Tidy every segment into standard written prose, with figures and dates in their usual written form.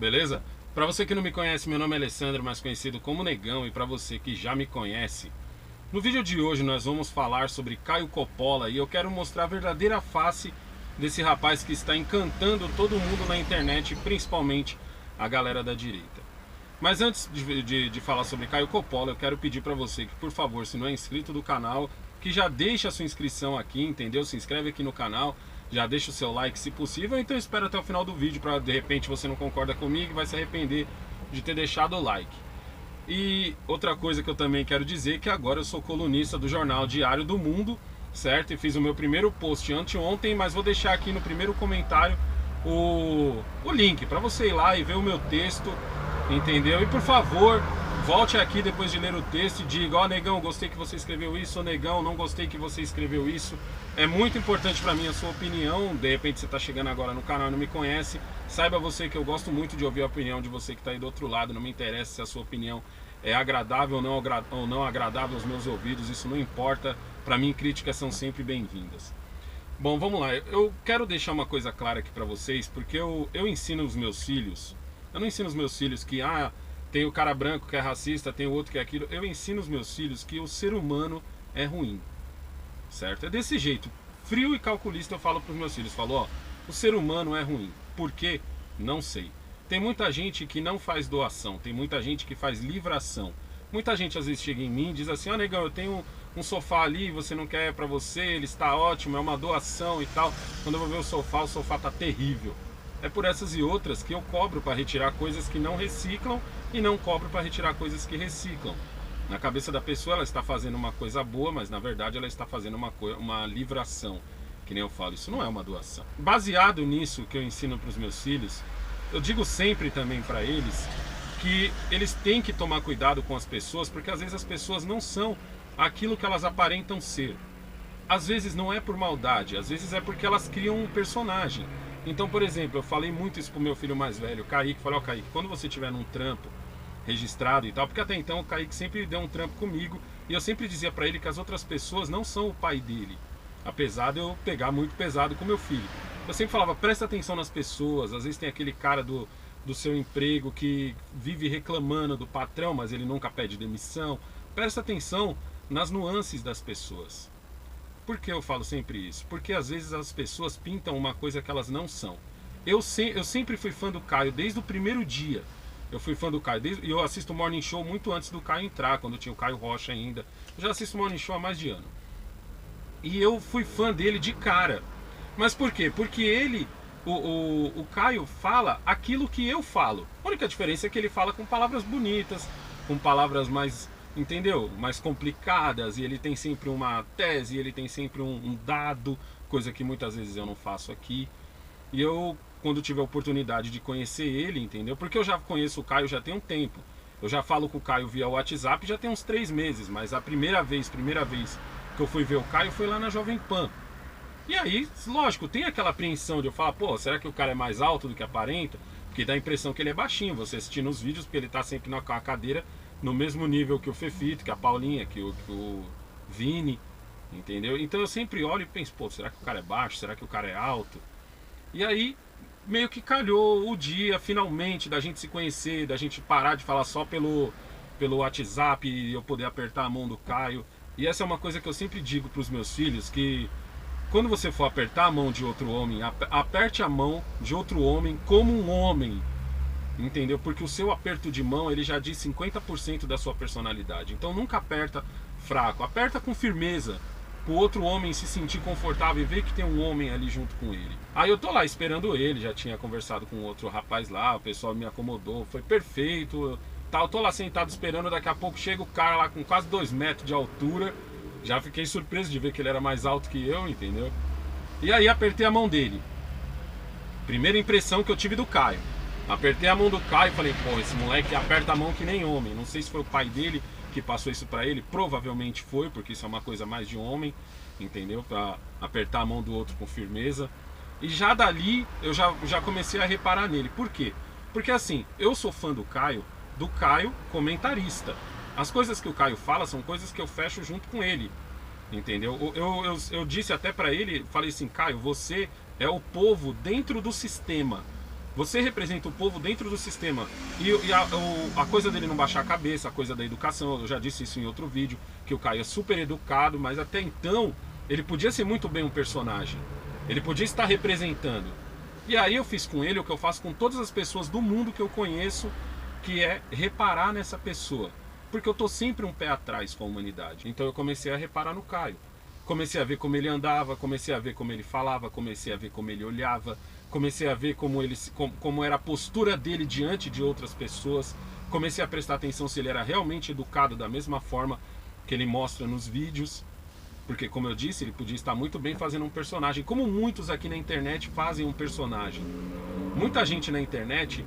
beleza? Para você que não me conhece, meu nome é Alessandro, mais conhecido como Negão, e para você que já me conhece, no vídeo de hoje nós vamos falar sobre Caio Coppola e eu quero mostrar a verdadeira face desse rapaz que está encantando todo mundo na internet, principalmente a galera da direita. Mas antes de falar sobre Caio Coppola, eu quero pedir para você que, por favor, se não é inscrito do canal, que já deixe a sua inscrição aqui, entendeu? Se inscreve aqui no canal, já deixa o seu like se possível, então espera até o final do vídeo para de repente você não concorda comigo e vai se arrepender de ter deixado o like. E outra coisa que eu também quero dizer é que agora eu sou colunista do jornal Diário do Mundo, certo? E fiz o meu primeiro post anteontem, mas vou deixar aqui no primeiro comentário o link para você ir lá e ver o meu texto, entendeu? E por favor, volte aqui depois de ler o texto e diga: ó, Negão, gostei que você escreveu isso, ou Negão, não gostei que você escreveu isso. É muito importante para mim a sua opinião. De repente você está chegando agora no canal e não me conhece, saiba você que eu gosto muito de ouvir a opinião de você que está aí do outro lado. Não me interessa se a sua opinião é agradável ou não agradável aos meus ouvidos, isso não importa. Para mim, críticas são sempre bem-vindas. Bom, vamos lá. Eu quero deixar uma coisa clara aqui para vocês, porque eu ensino os meus filhos. Eu não ensino os meus filhos que tem o cara branco que é racista, tem o outro que é aquilo. Eu ensino os meus filhos que o ser humano é ruim, certo? É desse jeito, frio e calculista. Eu falo para os meus filhos, falo, ó, o ser humano é ruim. Por quê? Não sei. Tem muita gente que não faz doação, tem muita gente que faz livração. Muita gente às vezes chega em mim e diz assim: ó, Negão, eu tenho um sofá ali, você não quer para você, ele está ótimo, é uma doação e tal. Quando eu vou ver o sofá tá terrível. É por essas e outras que eu cobro para retirar coisas que não reciclam e não cobro para retirar coisas que reciclam. Na cabeça da pessoa ela está fazendo uma coisa boa, mas na verdade ela está fazendo uma livração, que nem eu falo, isso não é uma doação. Baseado nisso que eu ensino para os meus filhos, eu digo sempre também para eles que eles têm que tomar cuidado com as pessoas, porque às vezes as pessoas não são aquilo que elas aparentam ser. Às vezes não é por maldade, às vezes é porque elas criam um personagem. Então, por exemplo, eu falei muito isso pro meu filho mais velho, o Kaique. Falei: ó, Kaique, quando você tiver num trampo registrado e tal, porque até então o Kaique sempre deu um trampo comigo, e eu sempre dizia pra ele que as outras pessoas não são o pai dele, apesar de eu pegar muito pesado com meu filho. Eu sempre falava: presta atenção nas pessoas. Às vezes tem aquele cara do seu emprego que vive reclamando do patrão, mas ele nunca pede demissão. Presta atenção nas nuances das pessoas. Por que eu falo sempre isso? Porque às vezes as pessoas pintam uma coisa que elas não são. Eu sempre fui fã do Caio, desde o primeiro dia. Eu fui fã do Caio, e eu assisto o Morning Show muito antes do Caio entrar, quando tinha o Caio Rocha ainda. Eu já assisto o Morning Show há mais de ano. E eu fui fã dele de cara. Mas por quê? Porque ele, o Caio, fala aquilo que eu falo. A única diferença é que ele fala com palavras bonitas, com palavras mais, entendeu? Mais complicadas, e ele tem sempre uma tese, ele tem sempre um dado, coisa que muitas vezes eu não faço aqui. E eu, quando tive a oportunidade de conhecer ele, entendeu? Porque eu já conheço o Caio já tem um tempo. Eu já falo com o Caio via WhatsApp já tem uns 3 meses, mas a primeira vez que eu fui ver o Caio foi lá na Jovem Pan. E aí, lógico, tem aquela apreensão de eu falar: pô, será que o cara é mais alto do que aparenta? Porque dá a impressão que ele é baixinho, você assistindo os vídeos, porque ele tá sempre na cadeira no mesmo nível que o Fefito, que a Paulinha, que o Vini, entendeu? Então eu sempre olho e penso: pô, será que o cara é baixo? Será que o cara é alto? E aí meio que calhou o dia finalmente da gente se conhecer, da gente parar de falar só pelo WhatsApp e eu poder apertar a mão do Caio. E essa é uma coisa que eu sempre digo para os meus filhos, que quando você for apertar a mão de outro homem, aperte a mão de outro homem como um homem. Entendeu? Porque o seu aperto de mão, ele já diz 50% da sua personalidade. Então nunca aperta fraco, aperta com firmeza, para o outro homem se sentir confortável e ver que tem um homem ali junto com ele. Aí eu tô lá esperando ele, já tinha conversado com outro rapaz lá, o pessoal me acomodou, foi perfeito. Eu tô lá sentado esperando, daqui a pouco chega o cara lá com quase 2 metros de altura. Já fiquei surpreso de ver que ele era mais alto que eu, entendeu? E aí apertei a mão dele. Primeira impressão que eu tive do Caio. Apertei a mão do Caio e falei: pô, esse moleque aperta a mão que nem homem. Não sei se foi o pai dele que passou isso pra ele, provavelmente foi, porque isso é uma coisa mais de homem, entendeu? Pra apertar a mão do outro com firmeza. E já dali eu já comecei a reparar nele. Por quê? Porque assim, eu sou fã do Caio comentarista. As coisas que o Caio fala são coisas que eu fecho junto com ele, entendeu? Eu disse até pra ele, falei assim: Caio, você é o povo dentro do sistema. Você representa o povo dentro do sistema. E a coisa dele não baixar a cabeça, a coisa da educação, eu já disse isso em outro vídeo, que o Caio é super educado, mas até então ele podia ser muito bem um personagem. Ele podia estar representando. E aí eu fiz com ele o que eu faço com todas as pessoas do mundo que eu conheço, que é reparar nessa pessoa. Porque eu tô sempre um pé atrás com a humanidade. Então eu comecei a reparar no Caio. Comecei a ver como ele andava, comecei a ver como ele falava, comecei a ver como ele olhava, comecei a ver como era a postura dele diante de outras pessoas. Comecei a prestar atenção se ele era realmente educado da mesma forma que ele mostra nos vídeos. Porque, como eu disse, ele podia estar muito bem fazendo um personagem, como muitos aqui na internet fazem um personagem. Muita gente na internet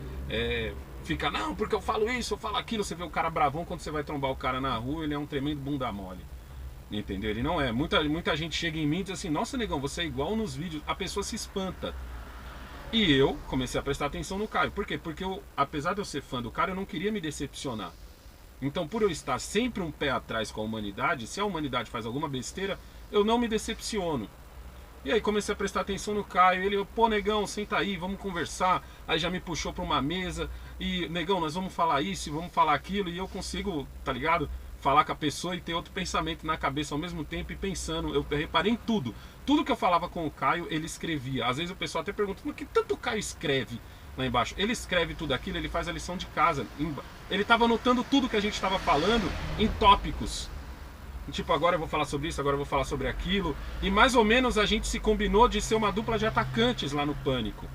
fica, não, porque eu falo isso, eu falo aquilo. Você vê o cara bravão, quando você vai trombar o cara na rua, ele é um tremendo bunda mole. Entendeu? Ele não é. Muita gente chega em mim e diz assim, nossa, negão, você é igual nos vídeos. A pessoa se espanta. E eu comecei a prestar atenção no Caio. Por quê? Porque apesar de eu ser fã do cara, eu não queria me decepcionar. Então, por eu estar sempre um pé atrás com a humanidade, se a humanidade faz alguma besteira, eu não me decepciono. E aí comecei a prestar atenção no Caio. Ele, pô, negão, senta aí, vamos conversar. Aí já me puxou para uma mesa. E, negão, nós vamos falar isso, vamos falar aquilo. E eu consigo, tá ligado? Falar com a pessoa e ter outro pensamento na cabeça ao mesmo tempo e pensando. Eu reparei em tudo. Tudo que eu falava com o Caio, ele escrevia. Às vezes o pessoal até pergunta, mas que tanto o Caio escreve lá embaixo? Ele escreve tudo aquilo, ele faz a lição de casa. Ele estava anotando tudo que a gente estava falando em tópicos. Tipo, agora eu vou falar sobre isso, agora eu vou falar sobre aquilo. E mais ou menos a gente se combinou de ser uma dupla de atacantes lá no Pânico.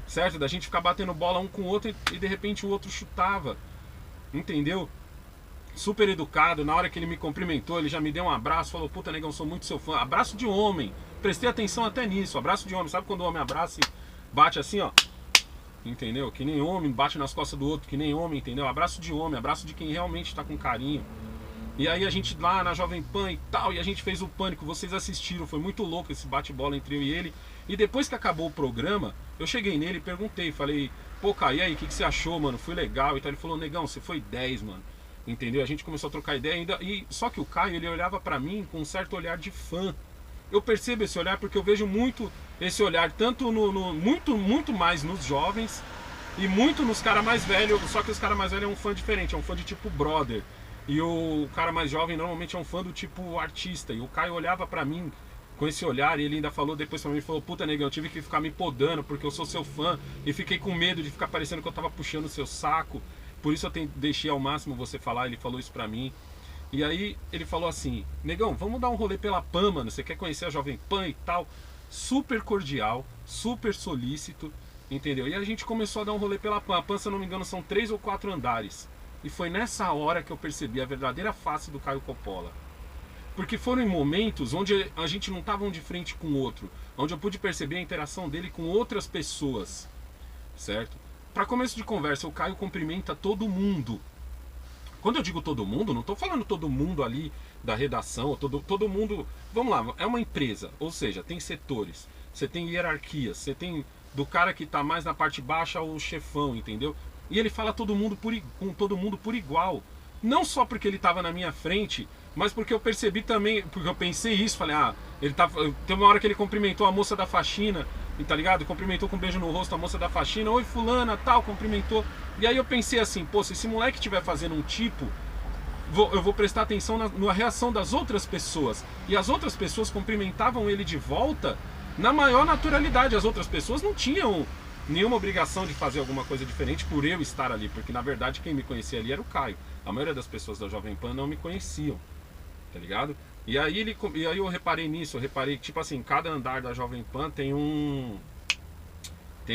Certo? Da gente ficar batendo bola um com o outro e de repente o outro chutava. Entendeu? Super educado, na hora que ele me cumprimentou, ele já me deu um abraço, falou, puta, negão, sou muito seu fã. Abraço de homem, prestei atenção até nisso, abraço de homem. Sabe quando o homem abraça e bate assim, ó? Entendeu? Que nem homem, bate nas costas do outro, que nem homem, entendeu? Abraço de homem, abraço de quem realmente tá com carinho. E aí a gente lá na Jovem Pan e tal, e a gente fez o Pânico, vocês assistiram, foi muito louco esse bate-bola entre eu e ele. E depois que acabou o programa, eu cheguei nele e perguntei, falei, pô, Caio, e aí, o que você achou, mano? Foi legal e tal. Ele falou, negão, você foi 10, mano. Entendeu? A gente começou a trocar ideia ainda. Só que o Caio, ele olhava pra mim com um certo olhar de fã. Eu percebo esse olhar porque eu vejo muito esse olhar, tanto muito mais nos jovens e muito nos caras mais velhos. Só que os caras mais velhos é um fã diferente, é um fã de tipo brother. E o cara mais jovem normalmente é um fã do tipo artista. E o Caio olhava pra mim com esse olhar e ele ainda falou depois pra mim, falou, puta, negão, eu tive que ficar me podando porque eu sou seu fã e fiquei com medo de ficar parecendo que eu tava puxando o seu saco. Por isso eu deixei ao máximo você falar, ele falou isso pra mim. E aí ele falou assim, negão, vamos dar um rolê pela Pan, mano, você quer conhecer a Jovem Pan e tal? Super cordial, super solícito, entendeu? E a gente começou a dar um rolê pela Pan. A Pan, se eu não me engano, são 3 ou 4 andares. E foi nessa hora que eu percebi a verdadeira face do Caio Coppola. Porque foram em momentos onde a gente não estava um de frente com o outro, onde eu pude perceber a interação dele com outras pessoas, certo? Para começo de conversa, o Caio cumprimenta todo mundo. Quando eu digo todo mundo, não estou falando todo mundo ali da redação, todo mundo... Vamos lá, é uma empresa, ou seja, tem setores, você tem hierarquias, você tem do cara que está mais na parte baixa ao chefão, entendeu? E ele fala com todo mundo por igual. Não só porque ele estava na minha frente, mas porque eu percebi também, porque eu pensei isso, falei, tem uma hora que ele cumprimentou a moça da faxina, e tá ligado? Cumprimentou com um beijo no rosto a moça da faxina, oi fulana, tal, cumprimentou. E aí eu pensei assim, pô, se esse moleque estiver fazendo um tipo, eu vou prestar atenção na reação das outras pessoas. E as outras pessoas cumprimentavam ele de volta na maior naturalidade. As outras pessoas não tinham nenhuma obrigação de fazer alguma coisa diferente por eu estar ali, porque na verdade quem me conhecia ali era o Caio. A maioria das pessoas da Jovem Pan não me conheciam, tá ligado? E aí eu reparei nisso, eu reparei que, tipo assim, cada andar da Jovem Pan tem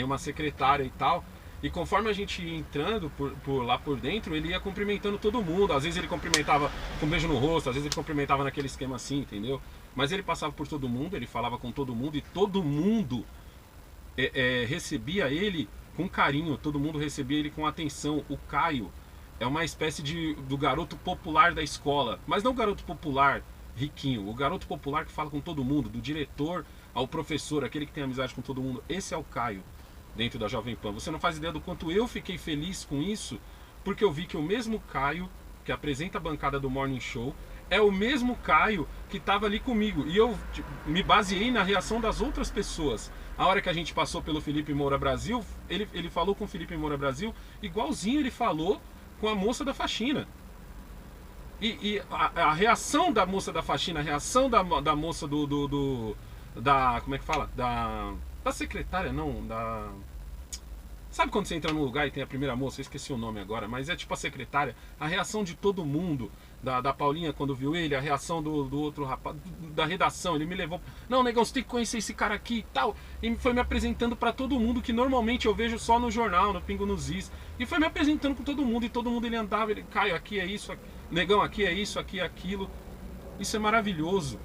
uma secretária e tal. E conforme a gente ia entrando por lá por dentro, ele ia cumprimentando todo mundo. Às vezes ele cumprimentava com um beijo no rosto, às vezes ele cumprimentava naquele esquema assim, entendeu? Mas ele passava por todo mundo, ele falava com todo mundo e todo mundo recebia ele com carinho, todo mundo recebia ele com atenção. O Caio é uma espécie do garoto popular da escola, mas não o garoto popular riquinho, o garoto popular que fala com todo mundo, do diretor ao professor, aquele que tem amizade com todo mundo. Esse é o Caio dentro da Jovem Pan. Você não faz ideia do quanto eu fiquei feliz com isso, porque eu vi que o mesmo Caio que apresenta a bancada do Morning Show é o mesmo Caio que estava ali comigo. E eu me baseei na reação das outras pessoas. A hora que a gente passou pelo Felipe Moura Brasil, ele falou com o Felipe Moura Brasil igualzinho ele falou com a moça da faxina. E a reação da moça da faxina, a reação da moça da como é que fala? Da secretária, não, da... Sabe quando você entra num lugar e tem a primeira moça? Eu esqueci o nome agora, mas é tipo a secretária. A reação de todo mundo, da Paulinha quando viu ele, a reação do outro rapaz, da redação, ele me levou... Não, negão, você tem que conhecer esse cara aqui e tal. E foi me apresentando pra todo mundo, que normalmente eu vejo só no jornal, no Pingo nos Is. E foi me apresentando com todo mundo, e todo mundo ele andava, ele... Caio, aqui é isso, negão, aqui é isso, aqui é aquilo. Isso é maravilhoso.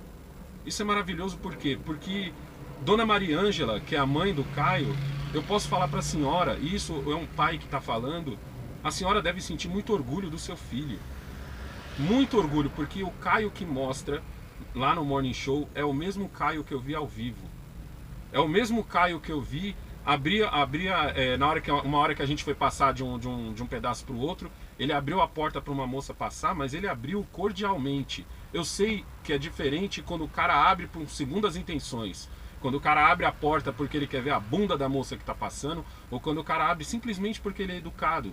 Isso é maravilhoso por quê? Porque Dona Mariângela, que é a mãe do Caio, eu posso falar para a senhora, e isso é um pai que está falando, a senhora deve sentir muito orgulho do seu filho. Muito orgulho, porque o Caio que mostra lá no Morning Show é o mesmo Caio que eu vi ao vivo. É o mesmo Caio que eu vi, uma hora que a gente foi passar de um pedaço para o outro, ele abriu a porta para uma moça passar, mas ele abriu cordialmente. Eu sei que é diferente quando o cara abre por segundas intenções. Quando o cara abre a porta porque ele quer ver a bunda da moça que está passando, ou quando o cara abre simplesmente porque ele é educado.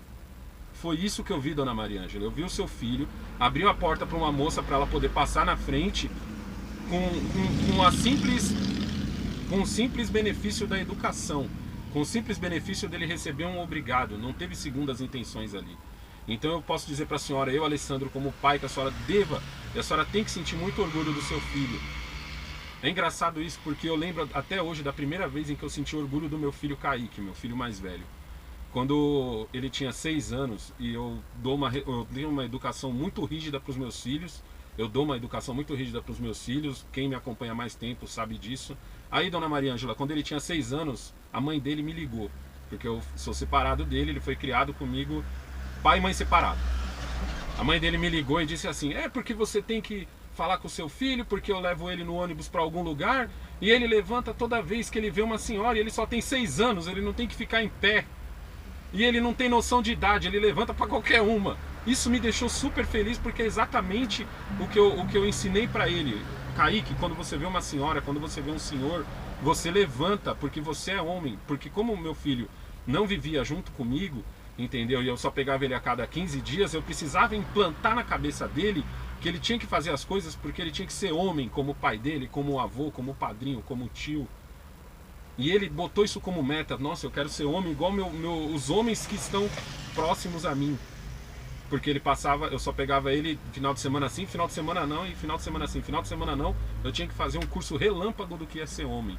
Foi isso que eu vi, Dona Mariângela. Eu vi o seu filho, abriu a porta para uma moça para ela poder passar na frente com o simples benefício da educação, com o simples benefício dele receber um obrigado. Não teve segundas intenções ali. Então eu posso dizer para a senhora, eu, Alessandro, como pai, que a senhora tem que sentir muito orgulho do seu filho. É engraçado isso, porque eu lembro até hoje da primeira vez em que eu senti orgulho do meu filho Kaique, meu filho mais velho. Quando ele tinha 6 anos e eu dei uma educação muito rígida para os meus filhos. Eu dou uma educação muito rígida para os meus filhos. Quem me acompanha há mais tempo sabe disso. Aí, Dona Mariângela, quando ele tinha 6 anos, a mãe dele me ligou. Porque eu sou separado dele, ele foi criado comigo, pai e mãe separado. A mãe dele me ligou e disse assim, porque você tem que falar com o seu filho, porque eu levo ele no ônibus para algum lugar, e ele levanta toda vez que ele vê uma senhora, e ele só tem 6 anos, ele não tem que ficar em pé. E ele não tem noção de idade, ele levanta para qualquer uma. Isso me deixou super feliz, porque é exatamente o que eu ensinei para ele. Kaique, quando você vê uma senhora, quando você vê um senhor, você levanta, porque você é homem. Porque como o meu filho não vivia junto comigo, entendeu? E eu só pegava ele a cada 15 dias, eu precisava implantar na cabeça dele que ele tinha que fazer as coisas porque ele tinha que ser homem, como o pai dele, como o avô, como o padrinho, como o tio. E ele botou isso como meta. Nossa, eu quero ser homem igual os homens que estão próximos a mim. Porque ele passava, eu só pegava ele final de semana sim, final de semana não, e final de semana sim, final de semana não. Eu tinha que fazer um curso relâmpago do que é ser homem.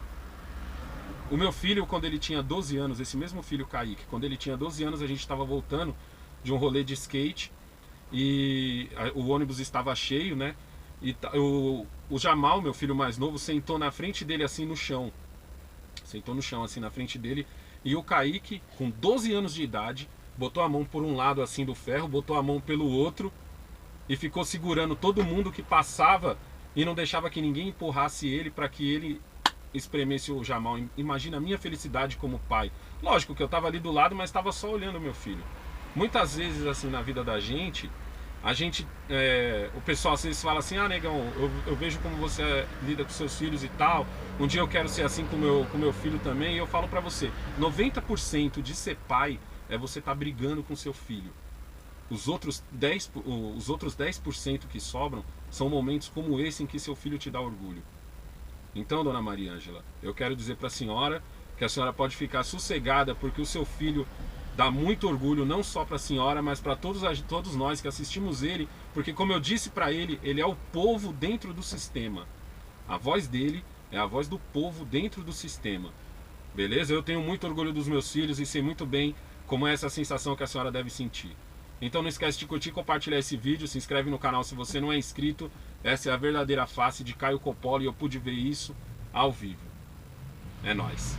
O meu filho, quando ele tinha 12 anos, esse mesmo filho Kaique, quando ele tinha 12 anos, a gente estava voltando de um rolê de skate e o ônibus estava cheio, né? E o Jamal, meu filho mais novo, sentou na frente dele assim no chão. Sentou no chão assim na frente dele. E o Kaique, com 12 anos de idade, botou a mão por um lado assim do ferro, botou a mão pelo outro e ficou segurando todo mundo que passava e não deixava que ninguém empurrasse ele para que ele espremesse o Jamal. Imagina a minha felicidade como pai. Lógico que eu estava ali do lado, mas estava só olhando o meu filho. Muitas vezes assim na vida da gente, o pessoal às vezes fala assim, negão, eu vejo como você lida com seus filhos e tal, um dia eu quero ser assim com meu filho também. E eu falo pra você, 90% de ser pai é você estar brigando com seu filho. Os outros 10% que sobram são momentos como esse em que seu filho te dá orgulho. Então, Dona Mariângela, eu quero dizer pra senhora que a senhora pode ficar sossegada, porque o seu filho dá muito orgulho, não só para a senhora, mas para todos nós que assistimos ele, porque como eu disse para ele, ele é o povo dentro do sistema. A voz dele é a voz do povo dentro do sistema. Beleza? Eu tenho muito orgulho dos meus filhos e sei muito bem como é essa sensação que a senhora deve sentir. Então não esquece de curtir e compartilhar esse vídeo, se inscreve no canal se você não é inscrito. Essa é a verdadeira face de Caio Coppola e eu pude ver isso ao vivo. É nóis.